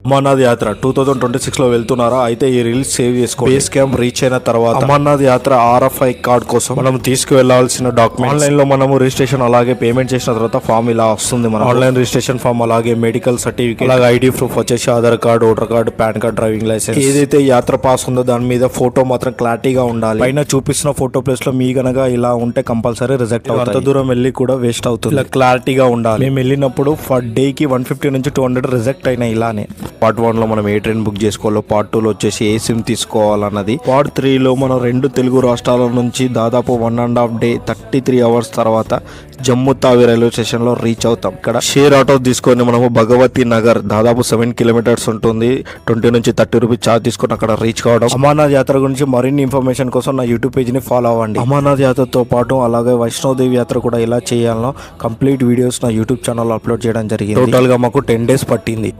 అమర్నాథ్ యాత్ర 2026 లో వెళ్తున్నారా? అయితే ఈ రీల్స్ సేవ్ చేసుకో. బేస్ క్యాంప్ రీచ్ అయిన తర్వాత అమర్నాథ్ యాత్ర RFI కార్డ్ కోసం మనం తీసుకువెళ్లాల్సిన డాక్యుమెంట్ ఆన్లైన్ లో మనము రిజిస్ట్రేషన్ అలాగే పేమెంట్ చేసిన తర్వాత ఫామ్ ఇలా వస్తుంది. మన ఆన్లైన్ రిజిస్ట్రేషన్ ఫామ్ అలాగే మెడికల్ సర్టిఫికేట్ అలాగే ఐడి ప్రూఫ్ వచ్చేసి Aadhaar card, voter card, PAN card, driving licence. ఏదైతే యాత్ర పాస్ ఉందో దాని మీద ఫోటో మాత్రం క్లారిటీగా ఉండాలి. పైన చూపిస్తున్న ఫోటో ప్లేస్ లో మీ గనక ఇలా ఉంటే కంపల్సరీ రిజెక్ట్ అవుతుంది. అంత దూరం వెళ్ళి కూడా వేస్ట్ అవుతుంది. ఇలా క్లారిటీగా ఉండాలి. మేము వెళ్ళినప్పుడు ఫర్ డే కి 150 నుంచి 200 రిజెక్ట్ అయినా ఇలానే. పార్ట్ 1 లో మనం ఏ ట్రైన్ బుక్ చేసుకోవాలో, పార్ట్ 2 లో వచ్చేసి ఏ సిమ్ తీసుకోవాలన్నది, పార్ట్ 3 లో మనం 2 తెలుగు రాష్ట్రాల నుంచి దాదాపు 1.5 డే 33 అవర్స్ తర్వాత జమ్మూ తావి రైల్వే స్టేషన్ లో రీచ్ అవుతాం. ఇక్కడ షేర్ ఆటో తీసుకొని మనము భగవతి నగర్ దాదాపు 7 కిలోమీటర్స్ ఉంటుంది. 20 నుంచి 30 రూపీస్ ఛార్జ్ తీసుకొని అక్కడ రీచ్ కావడం. అమర్నాథ్ యాత్ర గురించి మరిన్ని ఇన్ఫర్మేషన్ కోసం నా యూట్యూబ్ పేజ్ ని ఫాలో అవ్వండి. అమర్నాథ్ యాత్రతో పాటు అలాగే వైష్ణోదేవి యాత్ర కూడా ఎలా చేయాలో కంప్లీట్ వీడియోస్ నా యూట్యూబ్ ఛానల్ అప్లోడ్ చేయడం జరిగింది. టోటల్ గా మాకు 10 డేస్ పట్టింది.